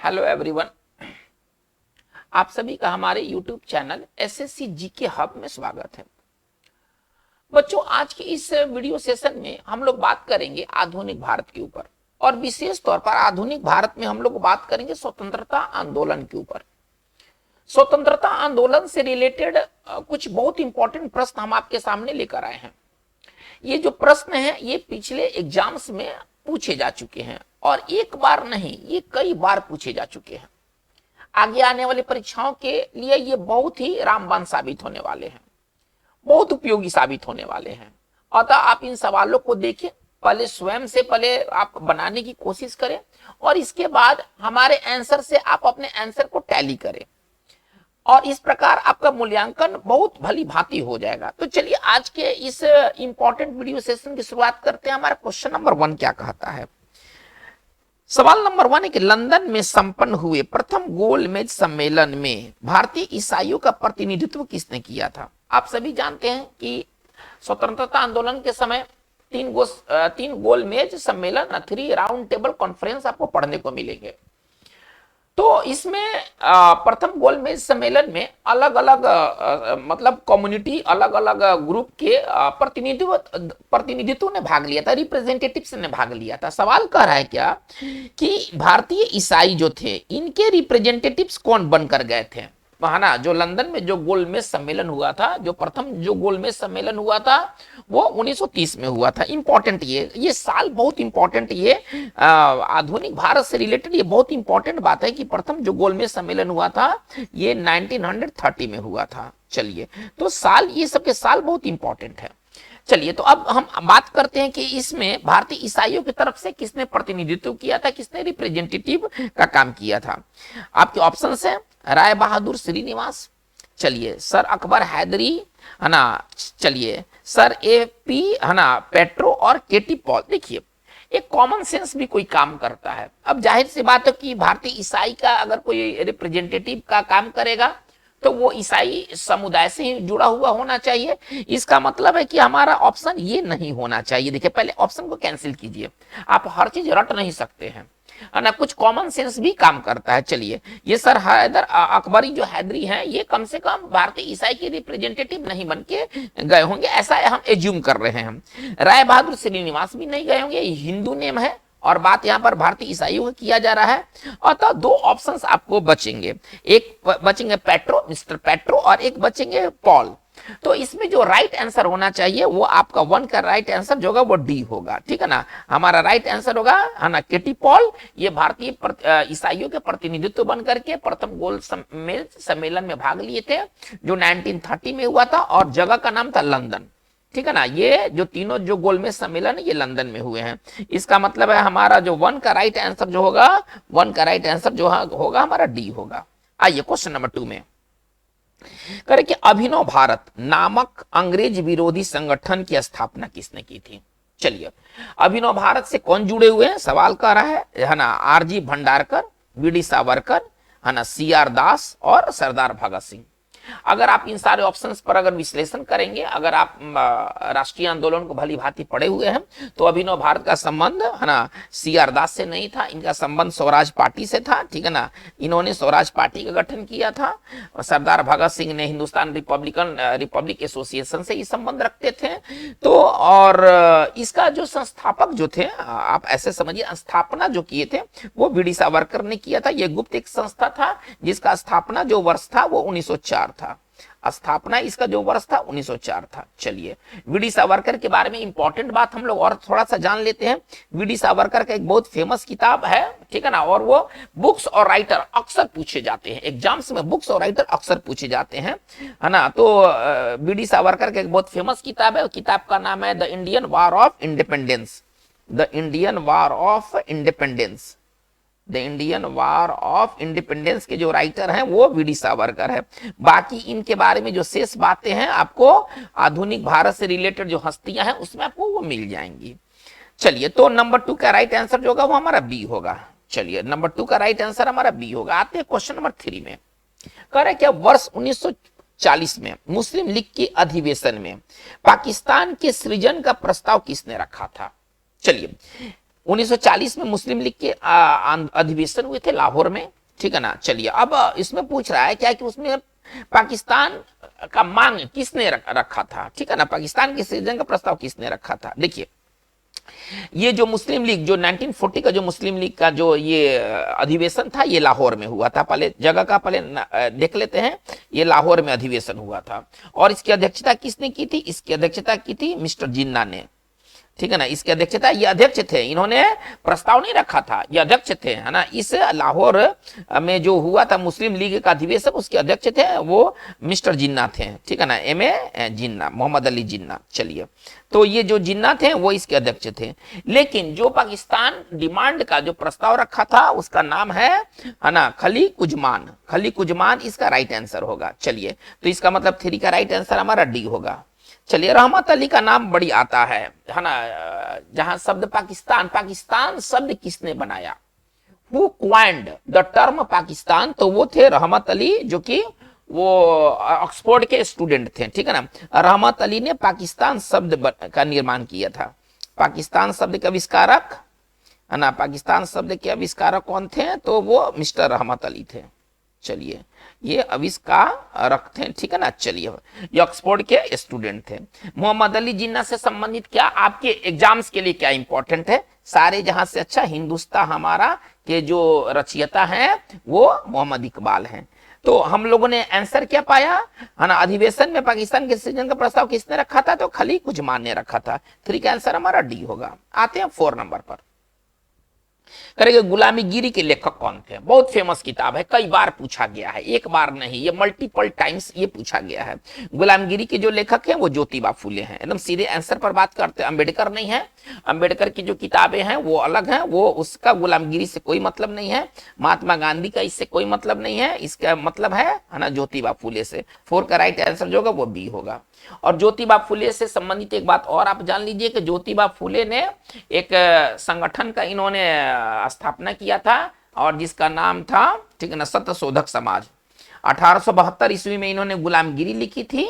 Hello everyone, आप सभी का हमारे YouTube channel SSC GK hub में स्वागत है। बच्चों, आज के इस वीडियो सेशन में हम लोग बात करेंगे आधुनिक भारत के ऊपर, और विशेष तौर पर आधुनिक भारत में हम लोग बात करेंगे स्वतंत्रता आंदोलन के ऊपर। स्वतंत्रता आंदोलन से रिलेटेड कुछ बहुत इंपॉर्टेंट प्रश्न हम आपके सामने लेकर आए हैं। ये जो प्रश्न है ये पिछले एग्जाम्स में पूछे जा चुके हैं, और एक बार नहीं, ये कई बार पूछे जा चुके हैं। आगे आने वाली परीक्षाओं के लिए ये बहुत ही रामबाण साबित होने वाले हैं, बहुत उपयोगी साबित होने वाले हैं। अतः आप इन सवालों को देखें, पहले स्वयं से पहले आप बनाने की कोशिश करें, और इसके बाद हमारे आंसर से आप अपने आंसर को टैली करें, और इस प्रकार आपका मूल्यांकन बहुत भली भांति हो जाएगा। तो चलिए आज के इस इंपॉर्टेंट वीडियो सेशन की शुरुआत करते हैं। हमारा क्वेश्चन नंबर 1 क्या कहता है? सवाल नंबर 1 है कि लंदन में संपन्न हुए प्रथम गोलमेज सम्मेलन में भारतीय ईसाइयों का प्रतिनिधित्व किसने किया था? आप सभी जानते हैं कि स्वतंत्रता आंदोलन के समय तीन गोलमेज सम्मेलन, 3 राउंड टेबल कॉन्फ्रेंस आपको पढ़ने को मिलेंगे। तो इसमें प्रथम गोलमेज सम्मेलन में अलग अलग मतलब कम्युनिटी, अलग अलग ग्रुप के प्रतिनिधित्व ने भाग लिया था, रिप्रेजेंटेटिव्स ने भाग लिया था। सवाल कह रहा है क्या कि भारतीय ईसाई जो थे इनके रिप्रेजेंटेटिव्स कौन बनकर गए थे? है ना, जो लंदन में जो गोलमेज सम्मेलन हुआ था, जो प्रथम जो गोलमेज सम्मेलन हुआ था वो 1930 में हुआ था। इंपॉर्टेंट ये साल बहुत इंपॉर्टेंट, ये आधुनिक भारत से रिलेटेड ये बहुत इंपॉर्टेंट बात है कि प्रथम जो गोलमेज सम्मेलन हुआ था ये 1930 में हुआ था। चलिए, तो साल, ये सबके साल बहुत इंपॉर्टेंट है। चलिए, तो अब हम बात करते हैं कि इसमें भारतीय ईसाइयों की तरफ से किसने प्रतिनिधित्व किया था, किसने रिप्रेजेंटेटिव का काम किया था। आपके ऑप्शंस हैं राय बहादुर श्रीनिवास, चलिए सर अकबर हैदरी, है ना, चलिए सर ए.पी. है ना पेट्रो, और केटी पॉल। देखिए, एक कॉमन सेंस भी कोई काम करता है। अब जाहिर सी बात है कि भारतीय ईसाई का अगर कोई रिप्रेजेंटेटिव का काम करेगा तो वो ईसाई समुदाय से ही जुड़ा हुआ होना चाहिए। इसका मतलब है कि हमारा ऑप्शन ये नहीं होना चाहिए। देखिए, पहले ऑप्शन को कैंसिल कीजिए, आप हर चीज रट नहीं सकते हैं, है ना, कुछ कॉमन सेंस भी काम करता है। चलिए, ये सर हैदर अकबरी जो हैदरी हैं ये कम से कम भारतीय ईसाई के रिप्रेजेंटेटिव नहीं बन के गए होंगे, ऐसा हम एज्यूम कर रहे हैं। राय बहादुर श्रीनिवास भी नहीं गए होंगे, हिंदू नेम है और बात यहाँ पर भारतीय ईसाइयों का किया जा रहा है। अतः 2 ऑप्शंस आपको बचेंगे, एक बचेंगे पेट्रो, मिस्टर पेट्रो, और एक बचेंगे पॉल। तो इसमें जो राइट आंसर होना चाहिए वो आपका 1 का राइट आंसर जो होगा वो डी होगा। ठीक है ना, हमारा राइट आंसर होगा, है ना, केटी पॉल। ये भारतीय ईसाइयों के प्रतिनिधित्व बन करके प्रथम गोलमेज सम्मेलन में भाग लिए थे जो 1930 में हुआ था, और जगह का नाम था लंदन। ठीक है ना, ये जो तीनों जो गोलमेज सम्मेलन है ये लंदन में हुए हैं। इसका मतलब है हमारा जो 1 का राइट आंसर जो होगा, 1 का राइट आंसर जो होगा हमारा डी होगा। आइए क्वेश्चन नंबर 2 में करें कि अभिनव भारत नामक अंग्रेज विरोधी संगठन की स्थापना किसने की थी? चलिए, अभिनव भारत से कौन जुड़े हुए हैं? सवाल कर रहा है ना, आरजी भंडारकर, वीडी सावरकर, है ना, सीआर दास और सरदार भगत सिंह। अगर आप इन सारे ऑप्शंस पर अगर विश्लेषण करेंगे, अगर आप राष्ट्रीय आंदोलन को भली भांति पढ़े हुए हैं, तो अभिनव भारत का संबंध, है ना, सीआर दास से नहीं था, इनका संबंध स्वराज पार्टी से था। ठीक है ना, इन्होंने स्वराज पार्टी का गठन किया था। सरदार भगत सिंह ने हिंदुस्तान रिपब्लिक एसोसिएशन से ये संबंध रखते थे। तो और इसका जो संस्थापक जो थे, आप ऐसे समझिए, स्थापना जो किए थे वो वीडी सावरकर ने किया था। यह गुप्त एक संस्था था जिसका स्थापना जो वर्ष था वो 1904 था। स्थापना इसका जो वर्ष था 1904 था। चलिए, वीडी सावरकर के बारे में इंपॉर्टेंट बात हम लोग और थोड़ा सा जान लेते हैं। वीडी सावरकर का एक बहुत फेमस किताब है, ठीक है ना, और वो बुक्स और राइटर अक्सर पूछे जाते हैं एग्जाम्स में, बुक्स और राइटर अक्सर पूछे जाते हैं, है ना। तो वीडी सावरकर का एक बहुत फेमस किताब है, किताब का नाम है the Indian war of independence. The Indian war of independence, the Indian war of independence के जो राइटर हैं वो वीडी सावरकर है। बाकी इनके बारे में जो शेष बातें हैं आपको आधुनिक भारत से रिलेटेड जो हस्तियां हैं उसमें आपको वो मिल जाएंगी। चलिए, तो नंबर 2 का राइट आंसर जो होगा वो हमारा बी होगा। चलिए, नंबर 2 का राइट आंसर हमारा बी होगा। आते हैं क्वेश्चन नंबर 3 में। कह रहे क्या वर्ष 1940 में मुस्लिम लीग के अधिवेशन में पाकिस्तान के सृजन का प्रस्ताव किसने रखा था? चलिए, 1940 में मुस्लिम लीग के अधिवेशन हुए थे लाहौर में, ठीक है ना। चलिए अब इसमें पूछ रहा है क्या कि उसमें पाकिस्तान का मांग किसने रखा था, ठीक है ना, पाकिस्तान के सृजन का प्रस्ताव किसने रखा था। देखिए ये जो मुस्लिम लीग जो 1940 का जो मुस्लिम लीग का जो ये अधिवेशन था ये लाहौर में हुआ था। पहले जगह का पहले देख लेते हैं। ये लाहौर में अधिवेशन हुआ था और इसकी अध्यक्षता किसने की थी, इसकी अध्यक्षता की थी मिस्टर जिन्ना ने, ठीक है ना। इसके अध्यक्षता ये अध्यक्ष थे, इन्होंने प्रस्ताव नहीं रखा था, ये अध्यक्ष थे, है ना। इस लाहौर में जो हुआ था मुस्लिम लीग का अधिवेशन उसके अध्यक्ष थे वो मिस्टर जिन्ना थे, ठीक है ना, MA जिन्ना, मोहम्मद अली जिन्ना। चलिए तो ये जो जिन्ना थे वो इसके अध्यक्ष थे। लेकिन जो पाकिस्तान डिमांड का जो प्रस्ताव रखा था उसका नाम है ना खली कुजमान। खली कुजमान इसका राइट आंसर होगा। चलिए तो इसका मतलब 3 का राइट आंसर हमारा डी होगा। चलिए रहमत अली का नाम बड़ी आता है ना। जहां शब्द पाकिस्तान, पाकिस्तान शब्द किसने बनाया, who coined the term Pakistan, तो वो थे रहमत अली, जो कि वो ऑक्सफोर्ड के स्टूडेंट थे, ठीक है ना। रहमत अली ने पाकिस्तान शब्द का निर्माण किया था। पाकिस्तान शब्द के आविष्कारक, है ना, पाकिस्तान शब्द के आविष्कारक कौन थे, तो वो मिस्टर रहमत अली थे। चलिए ये आविष्कारक थे, ठीक है ना। चलिए ये ऑक्सफोर्ड के स्टूडेंट थे। मोहम्मद अली जिन्ना से संबंधित क्या आपके एग्जाम्स के लिए क्या इंपॉर्टेंट है, सारे जहां से अच्छा हिंदुस्तान हमारा के जो रचयिता हैं वो मोहम्मद इकबाल हैं। तो हम लोगों ने आंसर क्या पाया, है ना, अधिवेशन में पाकिस्तान के सृजन का प्रस्ताव किसने रखा था, तो खली कुजमान ने रखा था। 3 का आंसर हमारा डी होगा। आते हैं 4 नंबर पर। करेंगे गुलामी गिरी के लेखक कौन थे। बहुत फेमस किताब है, कई बार पूछा गया है, एक बार नहीं, ये मल्टीपल टाइम्स ये पूछा गया है। गुलामगिरी के जो लेखक हैं वो ज्योतिबा फूले हैं। एकदम सीधे आंसर पर बात करते हैं, अंबेडकर नहीं है। अंबेडकर की जो किताबें हैं वो अलग हैं, वो उसका गुलामगिरी से कोई मतलब नहीं है। महात्मा गांधी का इससे कोई मतलब नहीं है, इसका मतलब है ना ज्योतिबा फूले से। 4 का राइट आंसर जो होगा वो बी होगा। और ज्योतिबा फूले से संबंधित एक बात और आप जान लीजिए कि ज्योतिबा फूले ने एक संगठन का इन्होंने स्थापना किया था और जिसका नाम था, ठीक है ना, सत्यशोधक समाज। 1872 ईस्वी में इन्होंने गुलामगिरी लिखी थी,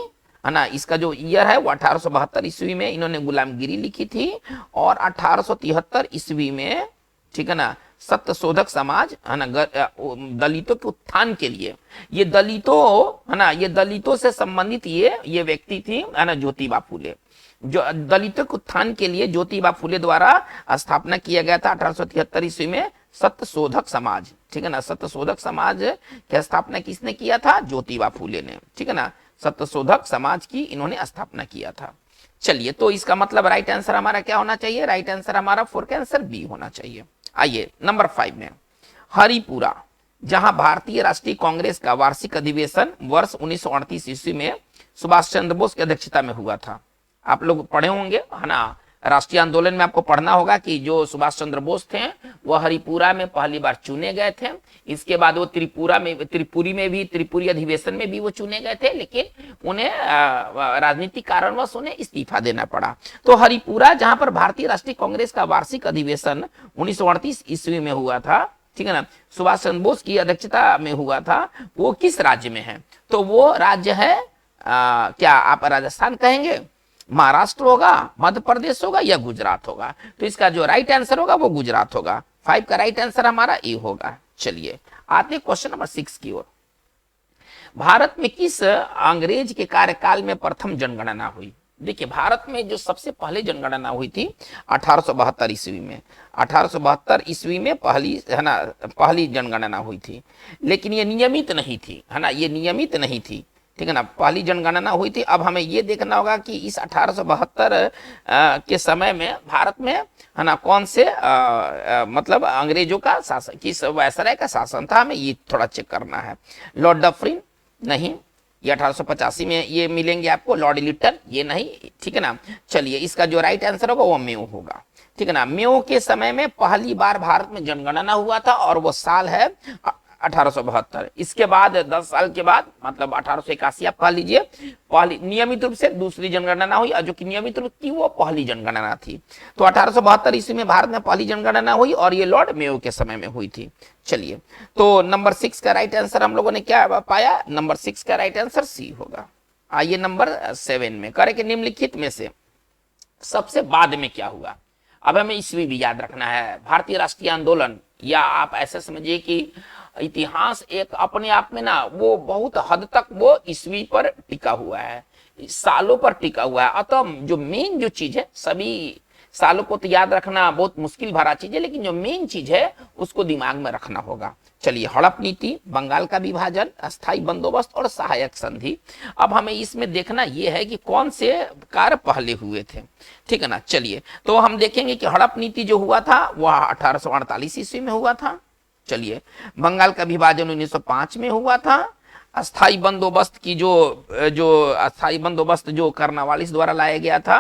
है ना। इसका जो ईयर है वो 1872 ईस्वी में इन्होंने गुलामगिरी लिखी थी और 1873 ईस्वी में, ठीक है ना, सत्यशोधक समाज, है ना, दलितों के उत्थान के लिए, ये दलितों, है ना, ये दलितों से संबंधित ये व्यक्ति थी, है ना, ज्योतिबा फूले। जो दलितों के उत्थान के लिए ज्योतिबा फूले द्वारा स्थापना किया गया था 1873 ईस्वी में सत्यशोधक समाज, ठीक है ना। सत्यशोधक समाज की स्थापना किसने किया था, ज्योतिबा फूले ने, ठीक है ना। सत्यशोधक समाज की इन्होंने स्थापना किया था। चलिए तो इसका मतलब राइट आंसर हमारा क्या होना चाहिए, राइट आंसर हमारा 4 का आंसर बी होना चाहिए। आइए नंबर 5 में, हरिपुरा, जहां भारतीय राष्ट्रीय कांग्रेस का वार्षिक अधिवेशन वर्ष 1938 ईस्वी में सुभाष चंद्र बोस की अध्यक्षता में हुआ था। आप लोग पढ़े होंगे, है ना, राष्ट्रीय आंदोलन में आपको पढ़ना होगा कि जो सुभाष चंद्र बोस थे वह हरिपुरा में पहली बार चुने गए थे। इसके बाद वो त्रिपुरी अधिवेशन में भी वो चुने गए थे, लेकिन उन्हें राजनीतिक कारणवश उन्हें इस्तीफा देना पड़ा। तो हरिपुरा, जहां पर भारतीय राष्ट्रीय कांग्रेस का वार्षिक अधिवेशन 1938 ईस्वी में हुआ था, ठीक है ना, सुभाष चंद्र बोस की अध्यक्षता में हुआ था, वो किस राज्य में है, तो वो राज्य है क्या आप राजस्थान कहेंगे, महाराष्ट्र होगा, मध्य प्रदेश होगा या गुजरात होगा। तो इसका जो राइट आंसर होगा वो गुजरात होगा। 5 का राइट आंसर हमारा ए होगा। चलिए आते हैं क्वेश्चन नंबर 6 की ओर। भारत में किस अंग्रेज के कार्यकाल में प्रथम जनगणना हुई। देखिए भारत में जो सबसे पहले जनगणना हुई थी 1872 ईस्वी में। 1872 ईस्वी में पहली, है ना, पहली जनगणना हुई थी, लेकिन ये नियमित नहीं थी, है ना, ये नियमित नहीं थी, ठीक है ना, पहली जनगणना हुई थी। अब हमें ये देखना होगा कि इस 1872 के समय में भारत में, है ना, कौन से मतलब अंग्रेजों का शासन, किस वायसराय का शासन था, हमें ये थोड़ा चेक करना है। लॉर्ड डफरिन नहीं, ये 1885 में ये मिलेंगे आपको। लॉर्ड लिटन ये नहीं, ठीक है ना। चलिए इसका जो राइट आंसर होगा वो मेयो होगा, ठीक है ना। मेयो के समय में पहली बार भारत में जनगणना हुआ था और वो साल है 1872। इसके बाद 10 साल के बाद, मतलब 1881 आप कह लीजिए, पहली नियमित रूप से दूसरी जनगणना हुई, और जो कि नियमित रूप की वो पहली जनगणना थी। तो 1872 ईस्वी में भारत में पहली जनगणना हुई और ये लॉर्ड मेयो के समय में हुई थी। चलिए तो नंबर 6 का राइट आंसर हम लोगों ने क्या पाया, नंबर 6 का राइट आंसर सी होगा। आइए नंबर 7 में, करें कि निम्नलिखित में से सबसे बाद में क्या हुआ। अब हमें ईस्वी भी याद रखना है। भारतीय राष्ट्रीय आंदोलन, या आप ऐसे समझिए कि इतिहास एक अपने आप में ना वो बहुत हद तक वो ईस्वी पर टिका हुआ है, सालों पर टिका हुआ है। अतः जो मेन जो चीज है, सभी सालों को तो याद रखना बहुत मुश्किल भरा चीज है, लेकिन जो मेन चीज है उसको दिमाग में रखना होगा। चलिए, हड़प नीति, बंगाल का विभाजन, अस्थायी बंदोबस्त और सहायक संधि। अब हमें इसमें देखना यह है कि कौन से कार्य पहले हुए थे, ठीक है ना। चलिए, तो हम देखेंगे कि हड़प नीति जो हुआ था वह 1848 ईस्वी में हुआ था। चलिए, बंगाल का विभाजन 1905 में हुआ था। अस्थाई बंदोबस्त की जो जो अस्थाई बंदोबस्त जो कर्नवालिस द्वारा लाया गया था,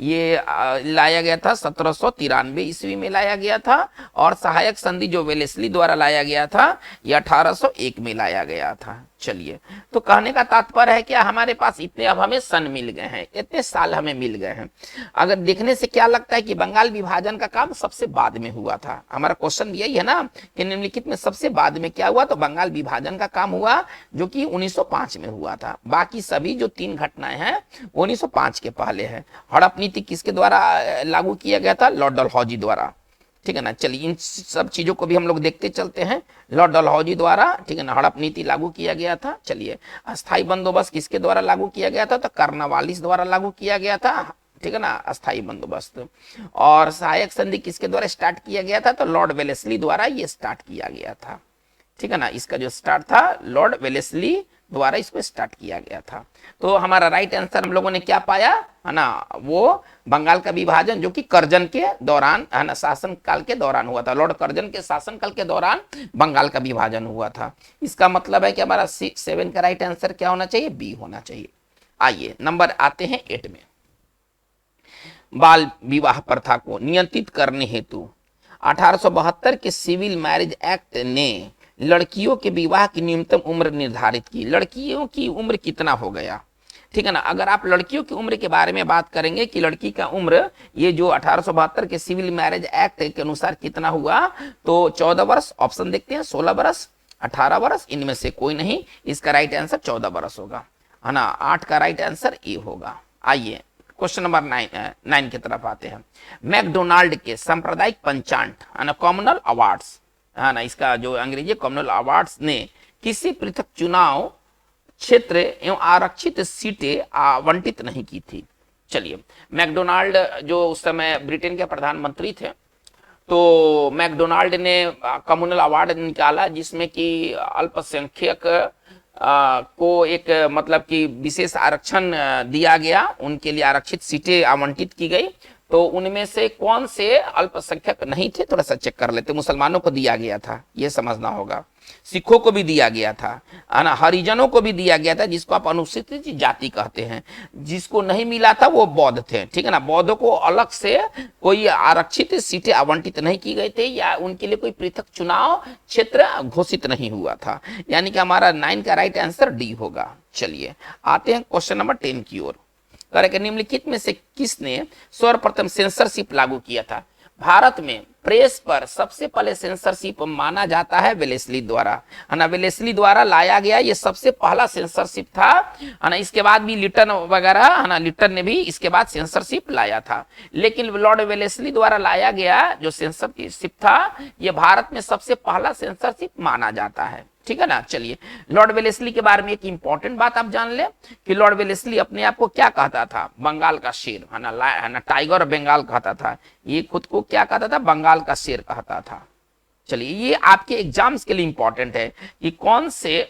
ये लाया गया था 1793 ईस्वी में लाया गया था। और सहायक संधि जो वेलेस्ली द्वारा लाया गया था, ये 1801 में लाया गया था। चलिए, तो कहने का तात्पर्य है क्या, हमारे पास इतने अब हमें सन मिल गए हैं, इतने साल हमें मिल गए हैं। अगर देखने से क्या लगता है कि बंगाल विभाजन का काम सबसे बाद में हुआ था। हमारा क्वेश्चन यही है ना कि निम्नलिखित में सबसे बाद में क्या हुआ, तो बंगाल विभाजन का काम हुआ जो कि 1905 में हुआ था। बाकी सभी जो 3 घटनाएं हैं 1905 के पहले है। हड़प नीति किसके द्वारा लागू किया गया था, लॉर्ड डलहौजी द्वारा, ठीक है ना। चलिए, इन सब चीजों को भी हम लोग देखते चलते हैं। लॉर्ड डलहौजी द्वारा, ठीक है ना, हड़प नीति लागू किया गया था। चलिए, अस्थाई बंदोबस्त किसके द्वारा लागू किया गया था, तो कर्नवालिस द्वारा लागू किया गया था, ठीक है ना, अस्थाई बंदोबस्त। और सहायक संधि किसके द्वारा स्टार्ट किया गया था, तो लॉर्ड वेलेस्ली द्वारा ये स्टार्ट किया गया था, ठीक है ना। इसका जो स्टार्ट था लॉर्ड वेलेस्ली द्वारा इसको स्टार्ट किया गया था। तो हमारा राइट आंसर हम लोगों ने क्या पाया है ना, वो बंगाल का विभाजन जो कि कर्जन के दौरान है ना, शासन काल के दौरान हुआ था। लॉर्ड कर्जन के शासन काल के दौरान बंगाल का विभाजन हुआ था। इसका मतलब है कि हमारा 6-7 का राइट आंसर क्या होना चाहिए, बी होना चाहिए। आइए नंबर आते हैं 8 में। बाल विवाह प्रथा को नियंत्रित करने हेतु 1872 के सिविल मैरिज एक्ट ने लड़कियों के विवाह की न्यूनतम उम्र निर्धारित की। लड़कियों की उम्र कितना हो गया, ठीक है ना। अगर आप लड़कियों की उम्र के बारे में बात करेंगे कि लड़की का उम्र ये जो 1872 के सिविल मैरिज एक्ट के अनुसार कितना हुआ, तो 14 वर्ष। ऑप्शन देखते हैं, 16 वर्ष, 18 वर्ष, इनमें से कोई नहीं। इसका राइट आंसर 14 वर्ष होगा, है ना। 8 का राइट आंसर ए होगा। आइए क्वेश्चन नंबर 9 की तरफ आते हैं। मैकडोनाल्ड के सांप्रदायिक पंचांग, है ना, कॉमनल अवार्ड्स, है ना, इसका जो अंग्रेजी कॉमनल अवार्ड्स ने किसी पृथक चुनाव क्षेत्र एवं आरक्षित सीटें आवंटित नहीं की थी। चलिए, मैकडोनाल्ड जो उस समय ब्रिटेन के प्रधानमंत्री थे, तो मैकडोनाल्ड ने कम्युनल अवार्ड निकाला जिसमें कि अल्पसंख्यक को एक मतलब कि विशेष आरक्षण दिया गया, उनके लिए आरक्षित सीटें आवंटित की गई। तो उनमें से कौन से अल्पसंख्यक नहीं थे, थोड़ा सा चेक कर लेते। मुसलमानों को दिया गया था, ये समझना होगा। सिखों को भी दिया गया था, है ना। हरिजनों को भी दिया गया था, जिसको आप अनुसूचित जाति कहते हैं। जिसको नहीं मिला था वो बौद्ध थे, ठीक है ना। बौद्धों को अलग से कोई आरक्षित सीटें आवंटित नहीं की गई थी, या उनके लिए कोई पृथक चुनाव क्षेत्र घोषित नहीं हुआ था। यानी कि हमारा 9 का राइट आंसर डी होगा। चलिए आते हैं क्वेश्चन नंबर 10 की ओर। निम्नलिखित में से किसने सर्वप्रथम सेंसरशिप लागू किया था। भारत में प्रेस पर सबसे पहले सेंसरशिप माना जाता है वेलेस्ली द्वारा, है ना। वेलेस्ली द्वारा लाया गया ये सबसे पहला सेंसरशिप था, है ना। इसके बाद भी लिटन वगैरह, है ना, लिटन ने भी इसके बाद सेंसरशिप लाया था। लेकिन लॉर्ड वेलेस्ली द्वारा लाया गया जो सेंसरशिप था, ये भारत में सबसे पहला सेंसरशिप माना जाता है, ठीक है ना। चलिए, लॉर्ड वेलेस्ली के बारे में एक इंपॉर्टेंट बात आप जान ले कि लॉर्ड वेलेस्ली अपने आप को क्या कहता था, बंगाल का शेर, है ना, टाइगर ऑफ बंगाल कहता था। ये खुद को क्या कहता था, बंगाल का शेर कहता था। चलिए, ये आपके एग्जाम्स के लिए इंपॉर्टेंट है कि कौन से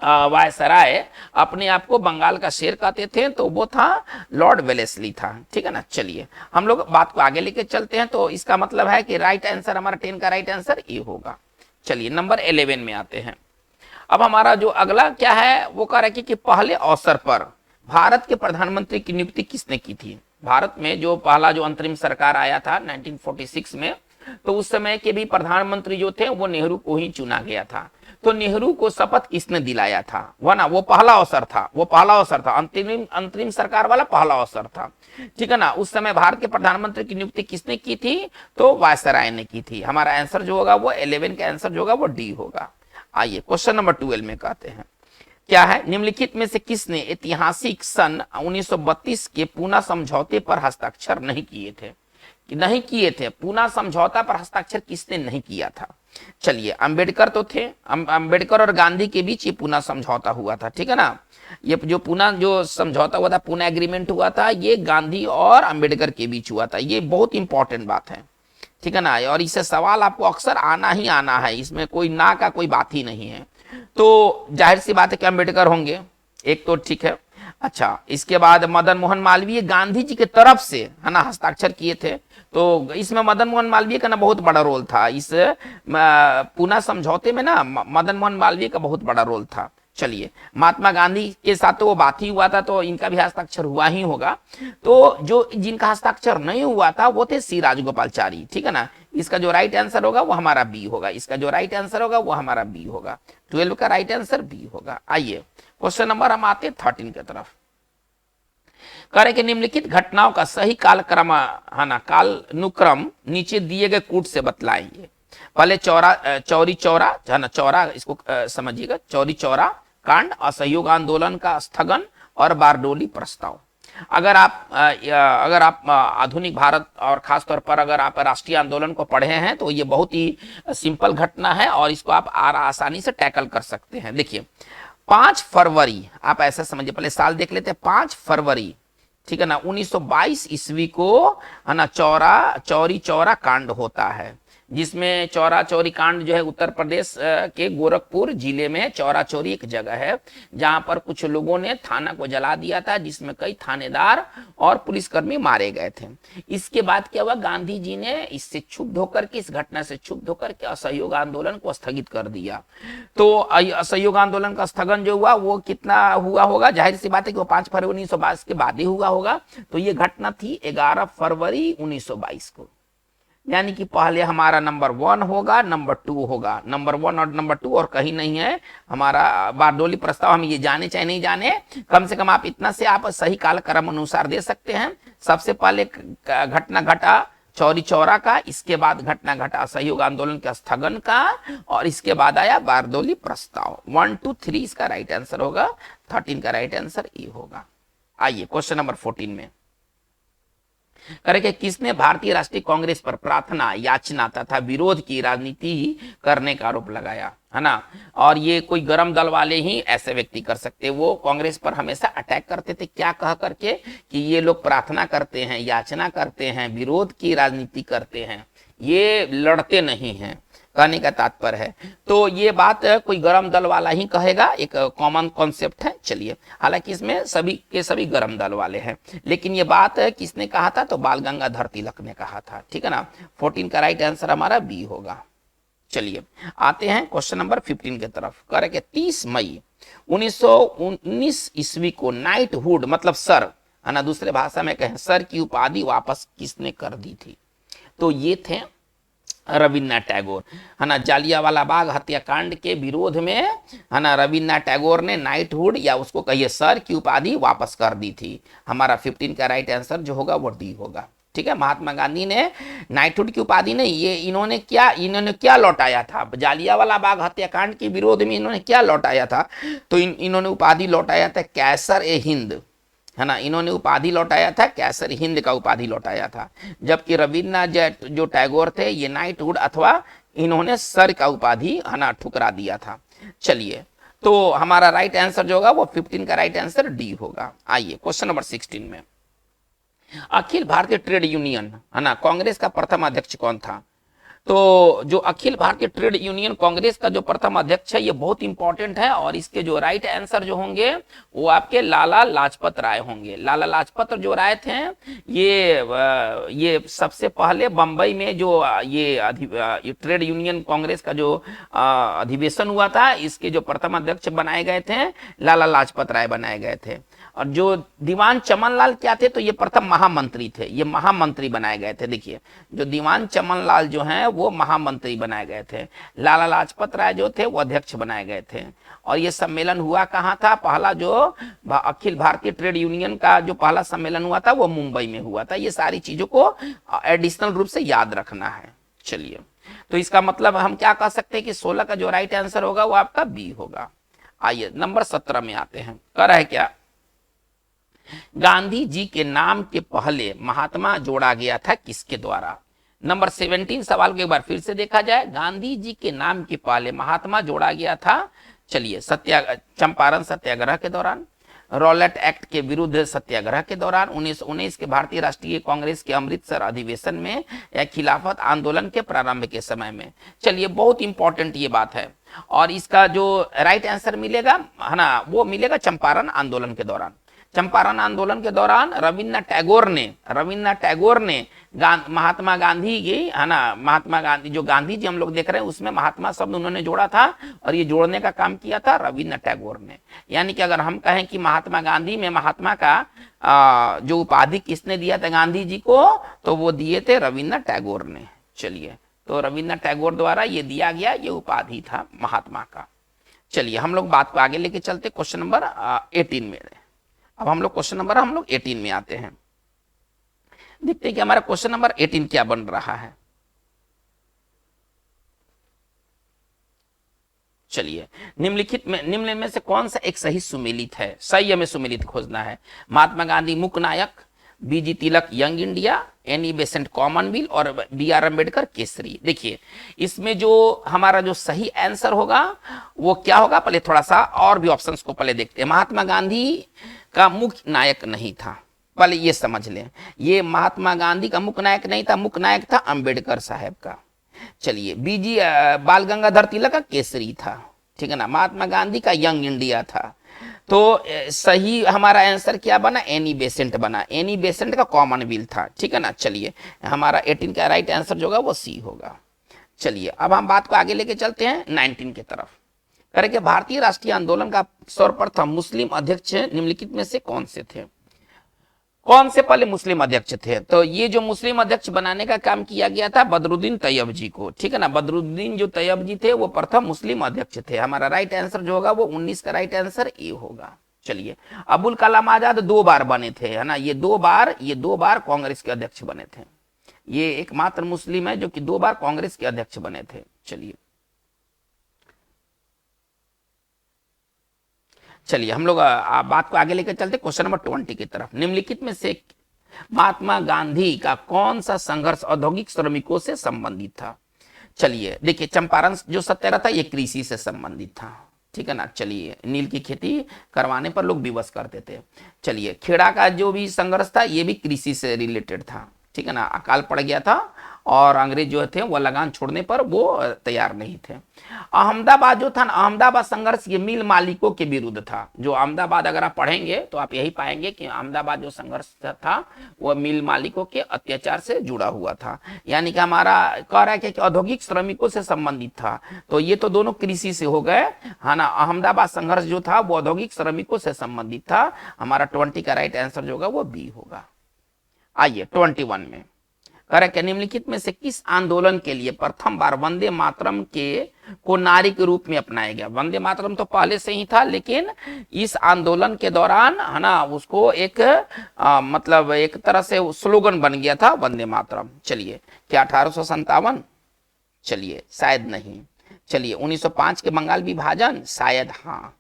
वायसराय अपने आप को बंगाल का शेर कहते थे, तो वो था लॉर्ड वेलेस्ली था, ठीक है ना। चलिए हम लोग बात को आगे लेके चलते हैं। तो इसका मतलब है कि राइट आंसर हमारा 10 का राइट आंसर ए होगा। चलिए नंबर 11 में आते हैं। अब हमारा जो अगला क्या है वो कह रहा है कि पहले अवसर पर भारत के प्रधानमंत्री की नियुक्ति किसने की थी। भारत में जो पहला जो अंतरिम सरकार आया था 1946 में, तो उस समय के भी प्रधानमंत्री जो थे वो नेहरू को ही चुना गया था। तो नेहरू को शपथ किसने दिलाया था, वह ना वो पहला अवसर था, वो पहला अवसर था, अंतरिम सरकार वाला पहला अवसर था, ठीक है ना। उस समय भारत के प्रधानमंत्री की नियुक्ति किसने की थी, तो वायसराय ने की थी। हमारा आंसर जो होगा वो 11 का आंसर जो होगा वो डी होगा। आइए क्वेश्चन नंबर 12 में कहते हैं क्या है, निम्नलिखित में से किसने ऐतिहासिक सन 1932 के पूना समझौते पर हस्ताक्षर नहीं किए थे। नहीं किए थे। पूना समझौता पर हस्ताक्षर किसने नहीं किया था? चलिए, अंबेडकर तो थे। अंबेडकर और गांधी के बीच ये पूना समझौता हुआ था, ठीक है ना। ये जो पूना जो समझौता हुआ था, पूना एग्रीमेंट हुआ था, ये गांधी और अंबेडकर के बीच हुआ था। ये बहुत इंपॉर्टेंट बात है, ठीक है ना। और इससे सवाल आपको अक्सर आना ही आना है, इसमें कोई ना का कोई बात ही नहीं है। तो जाहिर सी बात है कि अंबेडकर होंगे, एक तो ठीक है। अच्छा, इसके बाद मदन मोहन मालवीय गांधी जी के तरफ से, है ना, हस्ताक्षर किए थे। तो इसमें मदन मोहन मालवीय का ना बहुत बड़ा रोल था। इस पूना समझौते में ना मदन मोहन मालवीय का बहुत बड़ा रोल था। चलिए, महात्मा गांधी के साथ तो वो बात ही हुआ था, तो इनका भी हस्ताक्षर हुआ ही होगा। तो जो जिनका हस्ताक्षर नहीं हुआ था वो थे सी राजगोपालचारी, ठीक है ना। इसका जो राइट आंसर होगा वो हमारा बी होगा। इसका जो राइट आंसर होगा वो हमारा बी होगा। 12 का राइट आंसर बी होगा। आइए क्वेश्चन नंबर हम आते 13 की तरफ। करें कि निम्नलिखित घटनाओं का सही कालक्रम, है ना, कालानुक्रम नीचे दिए गए कूट से बतलाएंगे। पहले चौरी चौरा, है ना, चौरा, इसको समझिएगा, चौरी चौरा कांड, असहयोग आंदोलन का स्थगन और बारडोली प्रस्ताव। अगर आप आधुनिक भारत और खासतौर पर अगर आप राष्ट्रीय आंदोलन को पढ़े हैं तो ये बहुत ही सिंपल घटना है और इसको आप आसानी से टैकल कर सकते हैं। देखिए, 5 फरवरी, आप ऐसा समझिए, पहले साल देख लेते हैं। 5 फरवरी, ठीक है ना, 1922 ईस्वी को, है ना, चौरी चौरा कांड होता है, जिसमें चौरा चौरी कांड जो है उत्तर प्रदेश के गोरखपुर जिले में चौरा चौरी एक जगह है जहां पर कुछ लोगों ने थाना को जला दिया था, जिसमें कई थानेदार और पुलिसकर्मी मारे गए थे। इसके बाद क्या हुआ, गांधी जी ने इससे क्षुब्ध होकर के, इस घटना से क्षुब्ध होकर के असहयोग आंदोलन को स्थगित कर दिया। तो असहयोग आंदोलन का स्थगन जो हुआ वो कितना हुआ होगा, जाहिर सी बात है कि वो 5 फरवरी 1922 के बाद ही हुआ होगा। तो ये घटना थी 11 फरवरी 1922 को। यानी कि पहले हमारा नंबर 1 होगा, नंबर 2 होगा, नंबर 1 और नंबर 2 और कहीं नहीं है हमारा बारडोली प्रस्ताव। हम ये जाने चाहे नहीं जाने, कम से कम आप इतना से आप सही कालक्रम अनुसार दे सकते हैं। सबसे पहले घटना घटा चौरी चौरा का, इसके बाद घटना घटा असहयोग आंदोलन के स्थगन का, और इसके बाद आया बारडोली प्रस्ताव। 1 2 3 इसका राइट आंसर होगा। 13 का राइट आंसर ए होगा। आइए क्वेश्चन नंबर 14 में करेंगे, किसने भारतीय राष्ट्रीय कांग्रेस पर प्रार्थना, याचना तथा विरोध की राजनीति करने का आरोप लगाया, है ना। और ये कोई गरम दल वाले ही ऐसे व्यक्ति कर सकते। वो कांग्रेस पर हमेशा अटैक करते थे, क्या कह करके कि ये लोग प्रार्थना करते हैं, याचना करते हैं, विरोध की राजनीति करते हैं, ये लड़ते नहीं हैं, कहने का तात्पर्य है। तो ये बात कोई गरम दल वाला ही कहेगा, एक कॉमन कॉन्सेप्ट है। चलिए, हालांकि इसमें सभी के सभी गरम दल वाले हैं, लेकिन ये बात किसने कहा था, तो बाल गंगाधर तिलक ने कहा था, ठीक है ना। 14 का राइट आंसर हमारा बी होगा। चलिए आते हैं क्वेश्चन नंबर 15 की तरफ। करेंगे 30 मई 1919 ईस्वी को नाइटहुड मतलब सर, है ना, दूसरे भाषा में कहें सर की उपाधि वापस किसने कर दी थी? तो ये थे रविन्द्रनाथ टैगोर, है ना। जालियांवाला बाग हत्याकांड के विरोध में, है ना, रविन्द्रनाथ टैगोर ने नाइटहुड या उसको कहिए सर की उपाधि वापस कर दी थी। हमारा 15 का राइट आंसर जो होगा वो डी होगा, ठीक है। महात्मा गांधी ने नाइटहुड की उपाधि नहीं, ये इन्होंने क्या लौटाया था, जालियांवाला बाग हत्याकांड के विरोध में इन्होंने क्या लौटाया था, तो इन्होंने उपाधि लौटाया था कैसर ए हिंद, है ना। इन्होंने उपाधि लौटाया था कैसर हिंद का उपाधि लौटाया था, जबकि रविन्द्रनाथ जो टैगोर थे ये नाइटहुड अथवा इन्होंने सर का उपाधि, है ना, ठुकरा दिया था। चलिए, तो हमारा राइट आंसर जो होगा वो 15 का राइट आंसर डी होगा। आइए क्वेश्चन नंबर 16 में, अखिल भारतीय ट्रेड यूनियन, है ना, कांग्रेस का प्रथम अध्यक्ष कौन था? तो जो अखिल भारतीय ट्रेड यूनियन कांग्रेस का जो प्रथम अध्यक्ष है ये बहुत इंपॉर्टेंट है, और इसके जो राइट आंसर जो होंगे वो आपके लाला लाजपत राय होंगे। लाला लाजपत जो राय थे ये सबसे पहले बंबई में जो ये ट्रेड यूनियन कांग्रेस का जो अधिवेशन हुआ था, इसके जो प्रथम अध्यक्ष बनाए गए थे लाला लाजपत राय बनाए गए थे। और जो दीवान चमनलाल क्या थे, तो ये प्रथम महामंत्री थे, ये महामंत्री बनाए गए थे। देखिए, जो दीवान चमनलाल जो हैं वो महामंत्री बनाए गए थे, लाला लाजपत राय जो थे वो अध्यक्ष बनाए गए थे। और ये सम्मेलन हुआ कहाँ था? पहला जो अखिल भारतीय ट्रेड यूनियन का जो पहला सम्मेलन हुआ था वो मुंबई में हुआ था। ये सारी चीजों को एडिशनल रूप से याद रखना है। चलिए, तो इसका मतलब हम क्या कह सकते हैं कि 16 का जो राइट आंसर होगा वो आपका बी होगा। आइए नंबर 17 में आते हैं। कर है क्या, गांधी जी के नाम के पहले महात्मा जोड़ा गया था किसके द्वारा? नंबर 17 सवाल को एक बार फिर से देखा जाए। गांधी जी के नाम के पहले महात्मा जोड़ा गया था, चलिए चंपारण सत्याग्रह के दौरान, रॉलेट एक्ट के विरुद्ध सत्याग्रह के दौरान, 1919 के भारतीय राष्ट्रीय कांग्रेस के अमृतसर अधिवेशन में, या खिलाफत आंदोलन के प्रारंभ के समय में। चलिए बहुत इंपॉर्टेंट ये बात है, और इसका जो राइट आंसर मिलेगा है ना, वो मिलेगा चंपारण आंदोलन के दौरान। चंपारण आंदोलन के दौरान रविन्द्रनाथ टैगोर ने महात्मा गांधी की, है ना, महात्मा गांधी, जो गांधी जी हम लोग देख रहे हैं उसमें महात्मा शब्द उन्होंने जोड़ा था, और ये जोड़ने का काम किया था रविन्द्रनाथ टैगोर ने। यानी कि अगर हम कहें कि महात्मा गांधी में महात्मा का जो उपाधि किसने दिया था गांधी जी को, तो वो दिए थे रविन्द्रनाथ टैगोर ने। चलिए, तो रविन्द्रनाथ टैगोर द्वारा ये दिया गया ये उपाधि था महात्मा का। चलिए हम लोग बात को आगे लेके चलते क्वेश्चन नंबर 18 में। अब हम लोग क्वेश्चन नंबर 18 में आते हैं, देखते हैं कि हमारा क्वेश्चन नंबर 18 क्या बन रहा है। चलिए, निम्न में से कौन सा एक सही सुमेलित है? सही हमें सुमेलित खोजना है। महात्मा गांधी मुख्य नायक, B G Tilak Young India, Annie Besant Commonwealth, और बी आर अम्बेडकर केसरी। देखिए इसमें जो हमारा जो सही आंसर होगा वो क्या होगा, पहले थोड़ा सा और भी ऑप्शंस को पहले देखते हैं। महात्मा गांधी का मुख्य नायक नहीं था, पहले ये समझ लें, ये महात्मा गांधी का मुख्य नायक नहीं था, मुख्य नायक था अंबेडकर साहब का। चलिए, बीजी बाल गंगाधर तिलक का केसरी था, ठीक है ना, महात्मा गांधी का यंग इंडिया था। तो सही हमारा आंसर क्या बना, एनी बेसेंट बना, एनी बेसेंट का कॉमनवेल्थ था, ठीक है ना। चलिए हमारा 18 का राइट आंसर जो होगा वो सी होगा। चलिए अब हम बात को आगे लेके चलते हैं 19 की तरफ। करके भारतीय राष्ट्रीय आंदोलन का सर्वप्रथम मुस्लिम अध्यक्ष निम्नलिखित में से कौन से थे? कौन से पहले मुस्लिम अध्यक्ष थे? तो ये जो मुस्लिम अध्यक्ष बनाने का काम किया गया था बदरुद्दीन तैयब जी को, ठीक है ना। बदरुद्दीन जो तैयब जी थे वो प्रथम मुस्लिम अध्यक्ष थे। हमारा राइट आंसर जो होगा वो 19 का राइट आंसर ए होगा। चलिए, अबुल कलाम आजाद 2 बार बने थे, है ना, ये दो बार कांग्रेस के अध्यक्ष बने थे। ये एकमात्र मुस्लिम है जो कि 2 बार कांग्रेस के अध्यक्ष बने थे। चलिए हम लोग बात को आगे लेकर चलते क्वेश्चन नंबर 20 की तरफ। निम्नलिखित में से महात्मा गांधी का कौन सा संघर्ष औद्योगिक श्रमिकों से संबंधित था? चलिए देखिए, चंपारण जो सत्याग्रह था ये कृषि से संबंधित था, ठीक है ना। चलिए, नील की खेती करवाने पर लोग विवश करते थे। चलिए, खेड़ा का जो भी संघर्ष था ये भी कृषि से रिलेटेड था, ठीक है ना। अकाल पड़ गया था और अंग्रेज जो थे वो लगान छोड़ने पर वो तैयार नहीं थे। अहमदाबाद जो था ना, अहमदाबाद संघर्ष ये मिल मालिकों के विरुद्ध था। जो अहमदाबाद अगर आप पढ़ेंगे तो आप यही पाएंगे कि अहमदाबाद जो संघर्ष था वो मिल मालिकों के अत्याचार से जुड़ा हुआ था। यानी कि हमारा कह रहा है कि औद्योगिक श्रमिकों से संबंधित था, तो ये तो दोनों कृषि से हो गए, है ना। अहमदाबाद संघर्ष जो था वो औद्योगिक श्रमिकों से संबंधित था। हमारा 20 का राइट आंसर जो होगा वो बी होगा। आइए 21 में करेक्ट, निम्नलिखित में से किस आंदोलन के लिए प्रथम बार वंदे मातरम को नारे के रूप में अपनाया गया? वंदे मातरम तो पहले से ही था, लेकिन इस आंदोलन के दौरान, है ना, उसको एक मतलब एक तरह से स्लोगन बन गया था वंदे मातरम। चलिए, क्या 1857? चलिए शायद नहीं। चलिए 1905 के बंगाल विभाजन, शायद हाँ।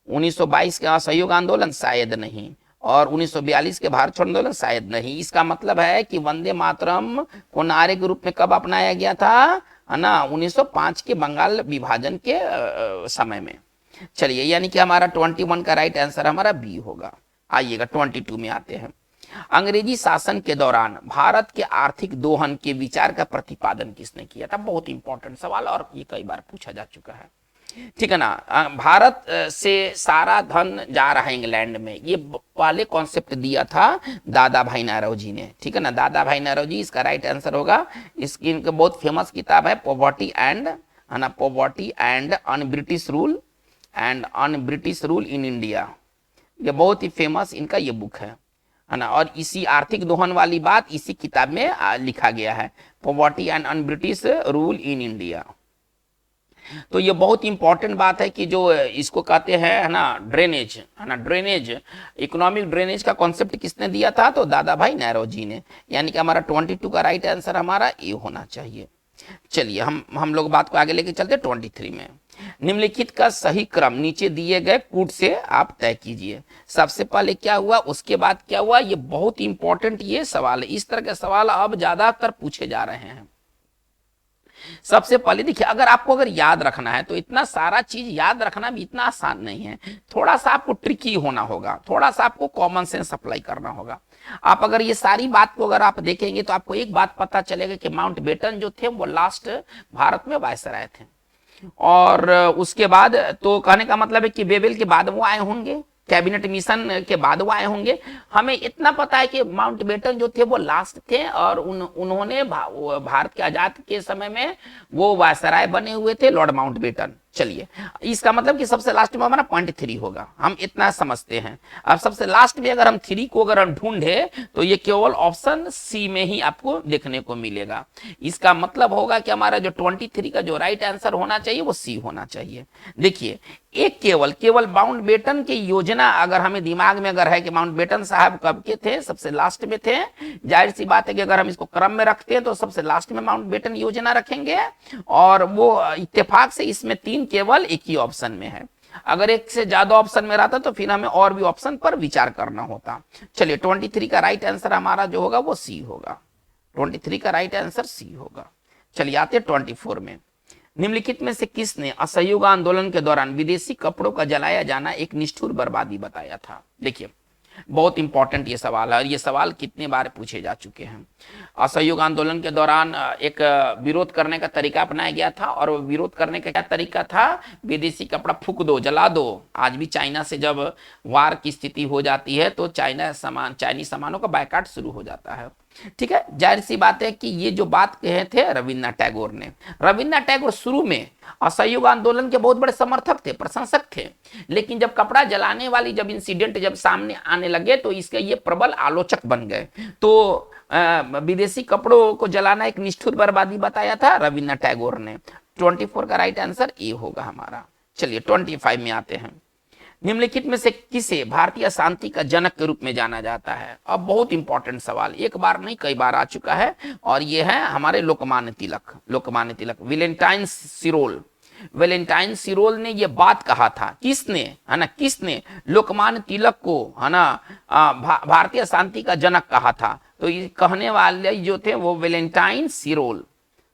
1922 के असहयोग आंदोलन, शायद नहीं। और 1942 के भारत छोड़ो आंदोलन, शायद नहीं। इसका मतलब है कि वंदे मातरम को नारे के रूप में कब अपनाया गया था, है ना, 1905 के बंगाल विभाजन के समय में। चलिए, यानी कि हमारा 21 का राइट आंसर हमारा बी होगा। आइएगा 22 में आते हैं। अंग्रेजी शासन के दौरान भारत के आर्थिक दोहन के विचार का प्रतिपादन किसने किया था? बहुत इंपॉर्टेंट सवाल और ये कई बार पूछा जा चुका है, ठीक है ना। भारत से सारा धन जा रहा है इंग्लैंड में, ये पहले कॉन्सेप्ट दिया था दादा भाई नौरोजी जी ने, ठीक है ना। दादा भाई नौरोजी जी इसका राइट आंसर होगा। इसकी इनका बहुत फेमस किताब है पॉवर्टी एंड, है ना, poverty and un British rule in India. ये बहुत ही फेमस इनका ये बुक है ना। और इसी आर्थिक दोहन वाली बात इसी किताब में लिखा गया है, poverty and un British rule in India. तो ये बहुत इंपॉर्टेंट बात है कि जो इसको कहते हैं, है ना, ड्रेनेज, है ना, ड्रेनेज, इकोनॉमिक ड्रेनेज का कॉन्सेप्ट किसने दिया था? तो दादा भाई नौरोजी ने। यानी कि हमारा 22 का राइट आंसर हमारा ए होना चाहिए। चलिए हम लोग बात को आगे लेके चलते 23 में। निम्नलिखित का सही क्रम नीचे दिए गए कूट से आप तय कीजिए। सबसे पहले क्या हुआ, उसके बाद क्या हुआ, ये बहुत इंपॉर्टेंट ये सवाल है। इस तरह के सवाल अब ज्यादातर पूछे जा रहे हैं। सबसे पहले देखिए, अगर याद रखना है तो इतना सारा चीज याद रखना भी इतना आसान नहीं है, थोड़ा सा आपको ट्रिकी होना होगा, थोड़ा सा आपको कॉमन सेंस अप्लाई करना होगा। आप अगर ये सारी बात को अगर आप देखेंगे तो आपको एक बात पता चलेगा कि माउंटबेटन जो थे वो लास्ट भारत में वायसराय थे, और उसके बाद तो कहने का मतलब है कि बेबेल के बाद वो आए होंगे, कैबिनेट मिशन के बाद वो आए होंगे। हमें इतना पता है कि माउंटबेटन जो थे वो लास्ट थे, और उन्होंने भारत के आजाद के समय में वो वायसराय बने हुए थे, लॉर्ड माउंटबेटन। चलिए, इसका मतलब कि सबसे लास्ट में हमारा पॉइंट 3 होगा, हम इतना समझते हैं। अब सबसे लास्ट में अगर हम 3 को अगर हम ढूंढे तो ये केवल ऑप्शन सी में ही आपको देखने को मिलेगा। इसका मतलब होगा कि हमारा जो 23 का जो राइट आंसर होना चाहिए वो सी होना चाहिए। देखिए, एक केवल माउंटबेटन की योजना अगर हमें दिमाग में अगर है कि माउंटबेटन साहब कब के थे, सबसे लास्ट में थे, जाहिर सी बात है कि अगर हम इसको क्रम में रखते हैं तो सबसे लास्ट में माउंटबेटन योजना रखेंगे, और वो इत्तेफाक से इसमें 3 केवल एक ही ऑप्शन में है। अगर एक से ज्यादा ऑप्शन में रहता तो फिर हमें और भी ऑप्शन पर विचार करना होता। चलिए, 23 का राइट आंसर हमारा जो होगा वो सी होगा। 23 का राइट आंसर सी होगा। चलिए, आते 24 में। निम्नलिखित में से किसने असहयोग आंदोलन के दौरान विदेशी कपड़ों का जलाया जाना एक निष्ठुर बर्बादी बताया था? देखिए, बहुत इंपॉर्टेंट ये सवाल है, और ये सवाल कितने बार पूछे जा चुके हैं। असहयोग आंदोलन के दौरान एक विरोध करने का तरीका अपनाया गया था, और वो विरोध करने का क्या तरीका था? विदेशी कपड़ा फूक दो, जला दो। आज भी चाइना से जब वार की स्थिति हो जाती है तो चाइनीज सामानों का बायकॉट शुरू हो जाता है। ठीक है, जाहिर सी बात है कि ये जो बात कहे थे रविन्द्रनाथ टैगोर ने। रविन्द्रनाथ टैगोर शुरू में असहयोग आंदोलन के बहुत बड़े समर्थक थे, प्रशंसक थे, लेकिन जब कपड़ा जलाने वाली जब इंसिडेंट जब सामने आने लगे तो इसके ये प्रबल आलोचक बन गए। तो विदेशी कपड़ों को जलाना एक निष्ठुर बर्बादी बताया था रविन्द्रनाथ टैगोर ने। 24 का राइट आंसर ए होगा हमारा। चलिए, 25 में आते हैं। निम्नलिखित में से किसे भारतीय शांति का जनक के रूप में जाना जाता है? अब बहुत इंपॉर्टेंट सवाल, एक बार नहीं कई बार आ चुका है, और ये है हमारे लोकमान्य तिलक। वैलेंटाइन सिरोल ने ये बात कहा था। किसने, है ना, किसने लोकमान्य तिलक को, है ना, भारतीय शांति का जनक कहा था? तो ये कहने वाले जो थे वो वैलेंटाइन सिरोल,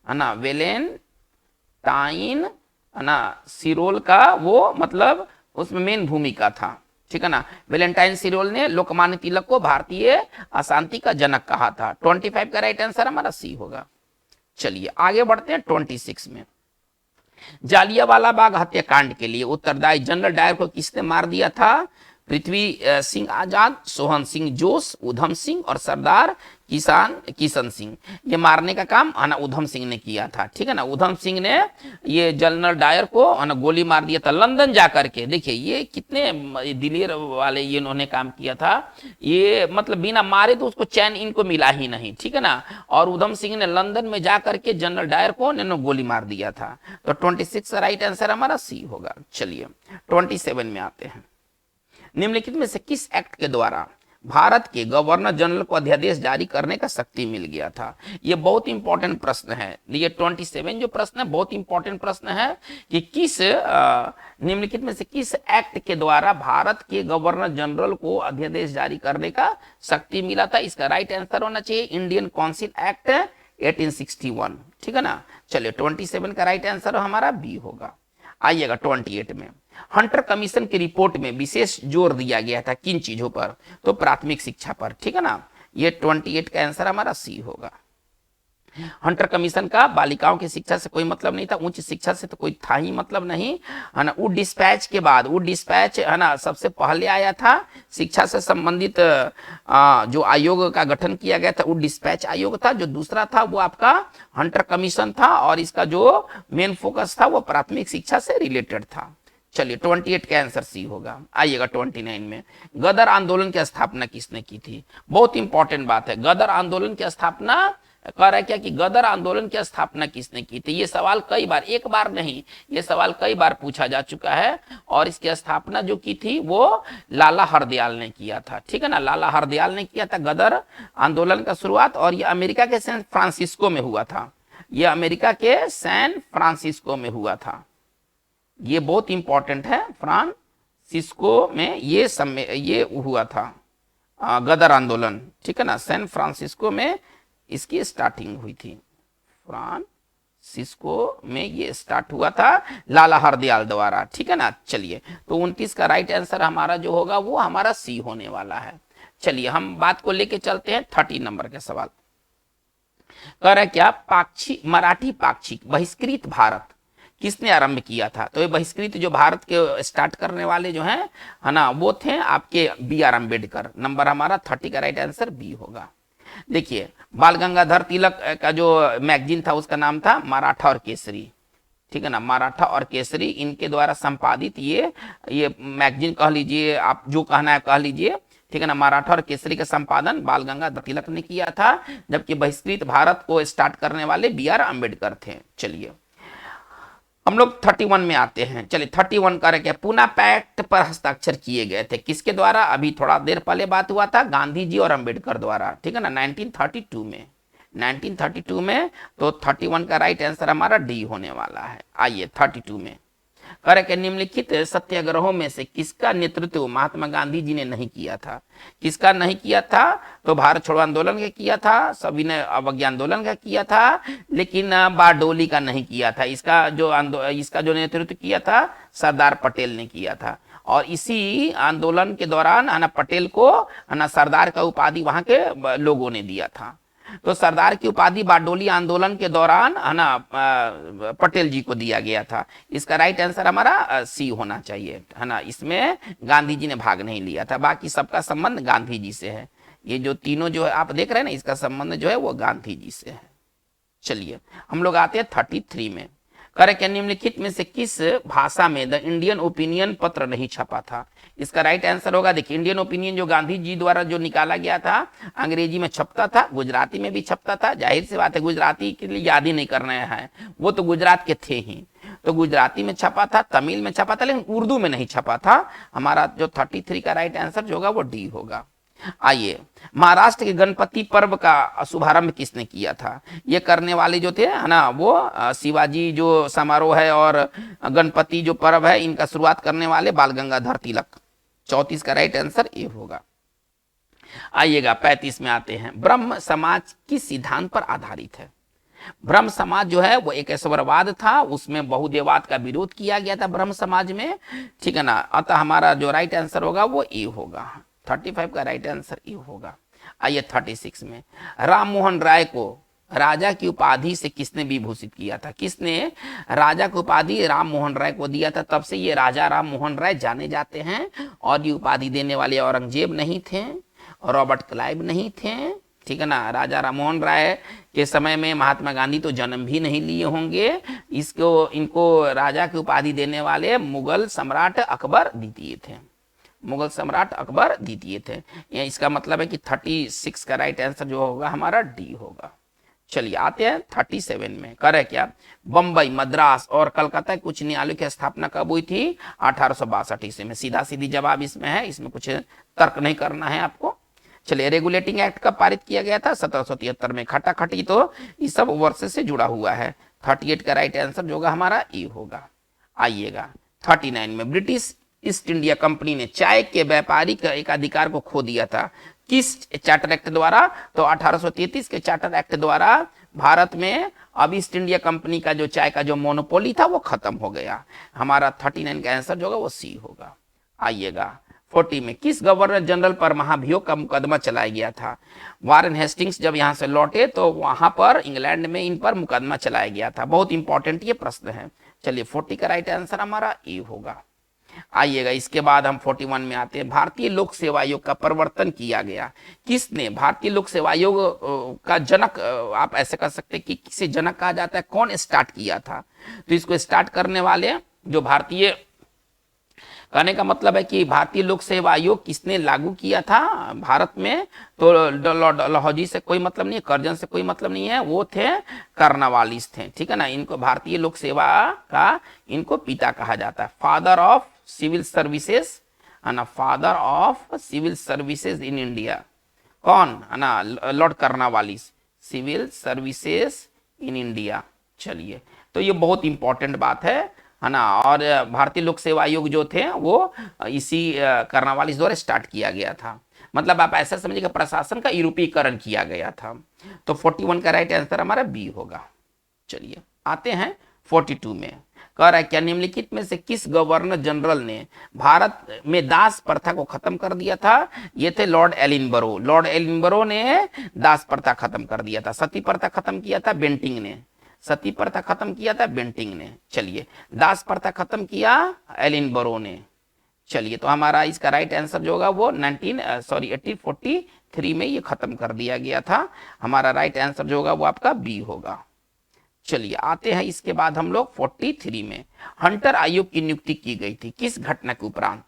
है ना, वैलेंटाइन, है ना, सिरोल का वो मतलब उसमें मेन भूमिका था। ठीक है ना, वैलेंटाइन सिरोल ने लोकमान्य तिलक को भारतीय अशांति का जनक कहा था। 25 का राइट आंसर हमारा सी होगा। चलिए, आगे बढ़ते हैं 26 में। जालियांवाला बाग हत्याकांड के लिए उत्तरदायी जनरल डायर को किसने मार दिया था? पृथ्वी सिंह आजाद, सोहन सिंह जोश, उधम सिंह और सरदार किशन सिंह। ये मारने का काम है ना उधम सिंह ने किया था। ठीक है ना, उधम सिंह ने ये जनरल डायर को है ना गोली मार दिया था लंदन जाकर के। देखिए, ये कितने दिलेर वाले ये इन्होंने काम किया था। ये मतलब बिना मारे तो उसको चैन इनको मिला ही नहीं। ठीक है ना, और उधम सिंह ने लंदन में जाकर के जनरल डायर को गोली मार दिया था। तो 26 का राइट आंसर हमारा सी होगा। चलिए, 27 में आते हैं। निम्नलिखित में से किस एक्ट के द्वारा भारत के गवर्नर जनरल को अध्यादेश जारी करने का शक्ति मिल गया था? ये बहुत इंपॉर्टेंट प्रश्न है। ये 27 जो प्रश्न है बहुत इंपॉर्टेंट प्रश्न है कि किस निम्नलिखित में से किस एक्ट के द्वारा भारत के गवर्नर जनरल को अध्यादेश जारी करने का शक्ति मिला था? इसका राइट आंसर होना चाहिए इंडियन काउंसिल एक्ट 1861। ठीक है ना। चलिए, 27 का राइट आंसर हमारा बी होगा। आइएगा 28 में। हंटर कमीशन की रिपोर्ट में विशेष जोर दिया गया था किन चीजों पर? तो प्राथमिक शिक्षा पर। ठीक है ना, ये 28 का आंसर हमारा सी होगा। हंटर कमीशन का बालिकाओं की शिक्षा से कोई मतलब नहीं था, उच्च शिक्षा से तो कोई था ही मतलब नहीं, है ना। वुड डिस्पैच के बाद, वुड डिस्पैच है ना सबसे पहले आया था। शिक्षा से संबंधित जो आयोग का गठन किया गया था वुड डिस्पैच आयोग था। जो दूसरा था वो आपका हंटर कमीशन था, और इसका जो मेन फोकस था वो प्राथमिक शिक्षा से रिलेटेड था। चलिए, 28 का आंसर सी होगा। आइएगा 29 में। गदर आंदोलन की स्थापना किसने की थी? बहुत इंपॉर्टेंट बात है। गदर आंदोलन की स्थापना कह रहा है क्या कि गदर आंदोलन की स्थापना किसने की थी? ये सवाल कई बार, एक बार नहीं, ये सवाल कई बार पूछा जा चुका है। और इसकी स्थापना जो की थी वो लाला हरदयाल ने किया था। ठीक है ना, लाला हरदयाल ने किया था गदर आंदोलन का शुरुआत, और ये अमेरिका के सैन फ्रांसिस्को में हुआ था। ये अमेरिका के सैन फ्रांसिस्को में हुआ था। ये बहुत इंपॉर्टेंट है, फ्रांसिस्को में ये हुआ था गदर आंदोलन, ठीक है ना। सैन फ्रांसिस्को में इसकी स्टार्टिंग हुई थी, फ्रांसिस्को में ये स्टार्ट हुआ था लाला हरदयाल द्वारा, ठीक है ना। चलिए, तो 29 का राइट आंसर हमारा जो होगा वो हमारा सी होने वाला है। चलिए हम बात को लेके चलते हैं 30 नंबर के सवाल। कह रहा है क्या, पाक्षिक मराठी पाक्षिक बहिष्कृत भारत किसने आरंभ किया था? तो ये बहिष्कृत जो भारत के स्टार्ट करने वाले जो हैं, है ना, वो थे आपके बी.आर. अम्बेडकर। नंबर हमारा 30 का राइट आंसर बी होगा। देखिए, बाल गंगाधर तिलक का जो मैगजीन था उसका नाम था मराठा और केसरी, ठीक है ना। मराठा और केसरी इनके द्वारा संपादित ये मैगजीन कह लीजिए, आप जो कहना है कह लीजिए, ठीक है ना। मराठा और केसरी का संपादन बाल गंगाधर तिलक ने किया था, जबकि बहिष्कृत भारत को स्टार्ट करने वाले बी.आर. अम्बेडकर थे। चलिए हम लोग 31 में आते हैं। चलिए 31 करके पूना पैक्ट पर हस्ताक्षर किए गए थे किसके द्वारा? अभी थोड़ा देर पहले बात हुआ था, गांधी जी और अंबेडकर द्वारा, ठीक है ना, 1932 में। 1932 में, तो 31 का राइट आंसर हमारा डी होने वाला है। आइए 32 में करे के निम्नलिखित सत्याग्रहों में से किसका नेतृत्व महात्मा गांधी जी ने नहीं किया था? किसका नहीं किया था? तो भारत छोड़ो आंदोलन का किया था, सविनय अवज्ञा आंदोलन का किया था, लेकिन बारडोली का नहीं किया था। इसका जो नेतृत्व किया था सरदार पटेल ने किया था। और इसी आंदोलन के दौरान है ना, पटेल को है ना सरदार का उपाधि वहां के लोगों ने दिया था। तो सरदार की उपाधि बारडोली आंदोलन के दौरान है ना पटेल जी को दिया गया था। इसका राइट आंसर हमारा सी होना चाहिए, है ना। इसमें गांधी जी ने भाग नहीं लिया था, बाकी सबका संबंध गांधी जी से है। ये जो तीनों जो है आप देख रहे हैं ना, इसका संबंध जो है वो गांधी जी से है। चलिए हम लोग आते हैं 33 में। करे क्या, निम्नलिखित में से किस भाषा में द इंडियन ओपिनियन पत्र नहीं छपा था? इसका राइट आंसर होगा, देखिए, इंडियन ओपिनियन जो गांधी जी द्वारा जो निकाला गया था, अंग्रेजी में छपता था, गुजराती में भी छपता था। जाहिर सी बात है, गुजराती के लिए याद ही नहीं करना है, वो तो गुजरात के थे ही। तो गुजराती में छपा था, तमिल में छपा था, लेकिन उर्दू में नहीं छपा था। हमारा जो 33 का राइट आंसर जो होगा वो डी होगा। आइए, महाराष्ट्र के गणपति पर्व का शुभारंभ किसने किया था? ये करने वाले जो थे है ना, वो शिवाजी जो समारोह है और गणपति जो पर्व है, इनका शुरुआत करने वाले बाल गंगाधर तिलक। 34 का राइट आंसर ये होगा। आइएगा 35 में आते हैं। ब्रह्म समाज किस सिद्धांत पर आधारित है? ब्रह्म समाज जो है वो एक ऐश्वर्यवाद था, उसमें बहुदेववाद का विरोध किया गया था ब्रह्म समाज में, ठीक है ना। अतः हमारा जो राइट आंसर होगा वो ए होगा। 35 का राइट आंसर ये होगा। आइए 36 में, राम मोहन राय को राजा की उपाधि से किसने विभूषित किया था? किसने राजा की उपाधि राम मोहन राय को दिया था? तब से ये राजा राम मोहन राय जाने जाते हैं। और ये उपाधि देने वाले औरंगजेब नहीं थे, रॉबर्ट क्लाइव नहीं थे, ठीक है ना। राजा राम मोहन राय के समय में महात्मा गांधी तो जन्म भी नहीं लिए होंगे। इनको राजा की उपाधि देने वाले मुगल सम्राट अकबर द्वितीय थे। मुगल सम्राट अकबर द्वितीय थे। इसका मतलब है कि 36 का राइट आंसर जो होगा हमारा डी होगा। चलिए आते हैं 37 में। करे क्या, बंबई, मद्रास और कलकत्ता के उच्च न्यायालय की स्थापना कब हुई थी? 1862 ईस्वी में। सीधा सीधी जवाब इसमें है, इसमें कुछ तर्क नहीं करना है आपको। चलिए, रेगुलेटिंग एक्ट कब पारित किया गया था? 1773 में। खटाखटी तो इस सब वर्ष से जुड़ा हुआ है। 38 का राइट आंसर जो होगा हमारा ई होगा। आइएगा 39 में, ब्रिटिश ईस्ट इंडिया कंपनी ने चाय के व्यापारिक एकाधिकार को खो दिया था किस चार्टर एक्ट द्वारा? तो 1833 के चार्टर एक्ट द्वारा भारत में अब ईस्ट इंडिया कंपनी का जो चाय का जो मोनोपोली था वो खत्म हो गया। हमारा 39 का आंसर जो होगा वो सी होगा। आइएगा 40 में, किस गवर्नर जनरल पर महाभियोग का मुकदमा चलाया गया था? वारेन हेस्टिंग्स जब यहां से लौटे तो वहां पर इंग्लैंड में इन पर मुकदमा चलाया गया था। बहुत इंपॉर्टेंट ये प्रश्न है। चलिए 40 का राइट आंसर हमारा ए होगा। आइएगा इसके बाद हम 41 में आते हैं। भारतीय लोक सेवा आयोग का प्रवर्तन किया गया किसने? भारतीय लोक सेवा आयोग का जनक, आप ऐसे कर सकते हैं कि किसे जनक कहा जाता है, कौन स्टार्ट किया था? तो इसको स्टार्ट करने वाले जो भारतीय, कहने का मतलब है कि भारतीय लोक सेवा आयोग किसने लागू किया था भारत में? तो डलहौजी से कोई मतलब नहीं है, कर्जन से कोई मतलब नहीं है, वो थे कर्नावालिस थे, ठीक है ना। इनको भारतीय लोक सेवा का इनको पिता कहा जाता है, फादर ऑफ सिविल सर्विसेज, है ना, father of civil services in India. कौन है ना? Lord Cornwallis. Civil services in India. चलिए, तो ये बहुत इंपॉर्टेंट बात है ना। और भारतीय लोक सेवा आयोग जो थे वो इसी कर्नावालिस द्वारा स्टार्ट किया गया था। मतलब आप ऐसा समझिए कि प्रशासन का यूरोपीकरण किया गया था। तो 41 का राइट आंसर हमारा बी होगा। चलिए आते हैं 42 में। कह रहा है क्या निम्नलिखित में से किस गवर्नर जनरल ने भारत में दास प्रथा को खत्म कर दिया था? ये थे लॉर्ड एलिनबरो। लॉर्ड एलिनबरो ने दास प्रथा खत्म कर दिया था। सती प्रथा खत्म किया था बेंटिंग ने। सती प्रथा खत्म किया था बेंटिंग ने। चलिए, दास प्रथा खत्म किया एलिनबरो ने। चलिए, तो हमारा इसका राइट आंसर जो होगा वो 1843 में ये खत्म कर दिया गया था। हमारा राइट आंसर जो होगा वो आपका बी होगा। चलिए आते हैं इसके बाद हम लोग 43 में। हंटर आयोग की नियुक्ति की गई थी किस घटना के उपरांत?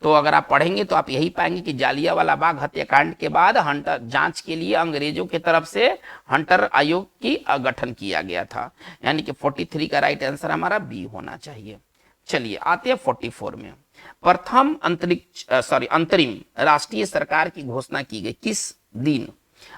तो अगर आप पढ़ेंगे तो आप यही पाएंगे कि जालियांवाला बाग हत्याकांड के बाद हंटर जांच के लिए अंग्रेजों की तरफ से हंटर आयोग की गठन किया गया था। यानी कि 43 का राइट आंसर हमारा बी होना चाहिए। चलिए आते हैं 44 में। प्रथम अंतरिम राष्ट्रीय सरकार की घोषणा की गई किस दिन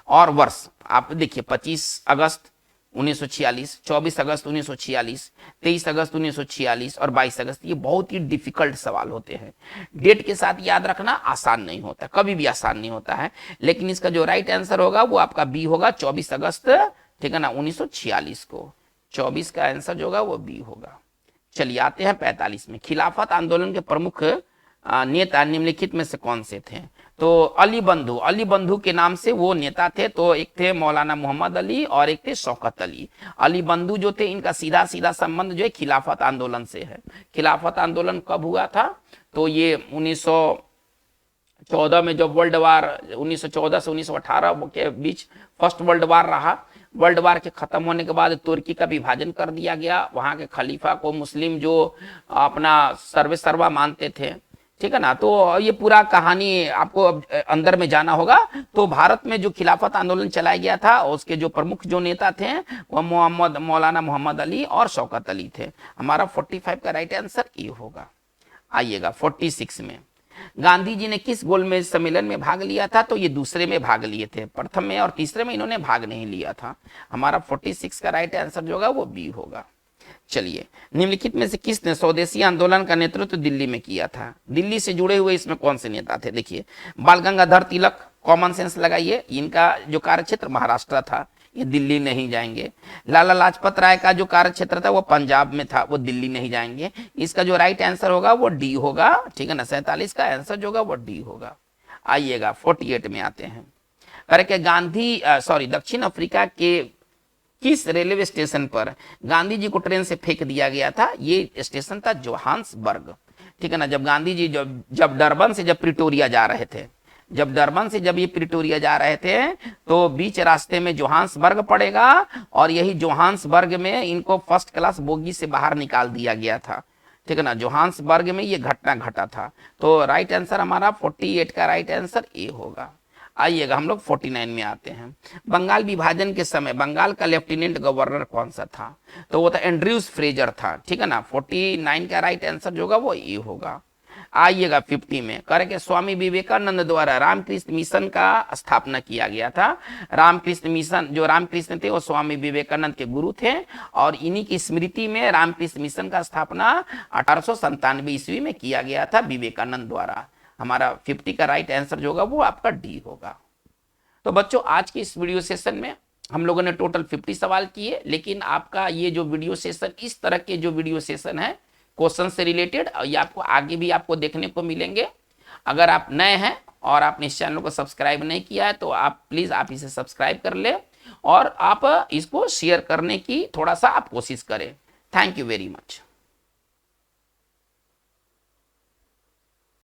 और वर्ष? आप देखिए 25 अगस्त 1946, 24 अगस्त 1946, 23 अगस्त 1946 और 22 अगस्त। ये बहुत ही डिफिकल्ट सवाल होते हैं। डेट के साथ याद रखना आसान नहीं होता, कभी भी आसान नहीं होता है। लेकिन इसका जो राइट आंसर होगा वो आपका बी होगा, 24 अगस्त, ठीक है ना, 1946 को। 24 का आंसर जो होगा वो बी होगा। चलिए आते हैं 45 में। खिलाफत आंदोलन के प्रमुख नेता निम्नलिखित में से कौन से थे? तो अली बंधु के नाम से वो नेता थे। तो एक थे मौलाना मोहम्मद अली और एक थे शौकत अली। अली बंधु जो थे इनका सीधा सीधा संबंध जो है खिलाफत आंदोलन से है। खिलाफत आंदोलन कब हुआ था? तो ये 1914 में जब वर्ल्ड वार 1914 से 1918 के बीच फर्स्ट वर्ल्ड वार रहा। वर्ल्ड वार के खत्म होने के बाद तुर्की का विभाजन कर दिया गया। वहां के खलीफा को मुस्लिम जो अपना सर्वे सर्वा मानते थे, ठीक है ना। तो ये पूरा कहानी आपको अंदर में जाना होगा। तो भारत में जो खिलाफत आंदोलन चलाया गया था उसके जो प्रमुख जो नेता थे वह मौलाना मोहम्मद अली और शौकत अली थे। हमारा 45 का राइट आंसर ए होगा। आइएगा 46 में। गांधी जी ने किस गोलमेज सम्मेलन में भाग लिया था? तो ये दूसरे में भाग लिए थे, प्रथम में और तीसरे में इन्होंने भाग नहीं लिया था। हमारा 46 का राइट आंसर जो होगा वो बी होगा। चलिए, निम्नलिखित में से किसने स्वदेशी आंदोलन का नेतृत्व दिल्ली में किया था? दिल्ली से जुड़े हुए इसमें कौन से नेता थे? देखिए, बाल गंगाधर तिलक, कॉमन सेंस लगाइए। इनका जो कार्यक्षेत्र महाराष्ट्र था, ये दिल्ली नहीं जाएंगे। लाला लाजपत राय का जो कार्यक्षेत्र था वो पंजाब में था, वो दिल्ली नहीं जाएंगे। इसका जो राइट आंसर होगा वो डी होगा, ठीक है ना। 47 का आंसर जो होगा वो डी होगा। आइएगा 48 में आते हैं। करके दक्षिण अफ्रीका के किस रेलवे स्टेशन पर गांधी जी को ट्रेन से फेंक दिया गया था? ये स्टेशन था जोहान्सबर्ग, ठीक है ना। जब गांधी जी जब डरबन से जब प्रिटोरिया जा रहे थे, जब ये प्रिटोरिया जा रहे थे तो बीच रास्ते में जोहान्सबर्ग पड़ेगा और यही जोहान्सबर्ग में इनको फर्स्ट क्लास बोगी से बाहर निकाल दिया गया था, ठीक है ना। जोहान्सबर्ग में ये घटना घटा था। तो राइट आंसर हमारा 48 का राइट आंसर ए होगा। आइएगा हम लोग 49 में आते हैं। बंगाल विभाजन के समय बंगाल का लेफ्टिनेंट गवर्नर कौन सा था? तो वो था एंड्रयूज फ्रेजर था, ठीक है ना। 49 का राइट आंसर जो होगा वो ए होगा। आइएगा 50 में। करके स्वामी विवेकानंद द्वारा रामकृष्ण मिशन का स्थापना किया गया था। रामकृष्ण मिशन, जो रामकृष्ण थे वो स्वामी विवेकानंद के गुरु थे और इन्हीं की स्मृति में रामकृष्ण मिशन का स्थापना 1897 ईस्वी में किया गया था विवेकानंद द्वारा। हमारा 50 का राइट आंसर जो होगा वो आपका डी होगा। तो बच्चों, आज की इस वीडियो सेशन में हम लोगों ने टोटल 50 सवाल किए। लेकिन आपका ये जो वीडियो सेशन, इस तरह के जो वीडियो सेशन है क्वेश्चन से रिलेटेड, ये आपको आगे भी आपको देखने को मिलेंगे। अगर आप नए हैं और आपने इस चैनल को सब्सक्राइब नहीं किया है तो आप प्लीज आप इसे सब्सक्राइब कर ले और आप इसको शेयर करने की थोड़ा सा आप कोशिश करें। Thank you very much.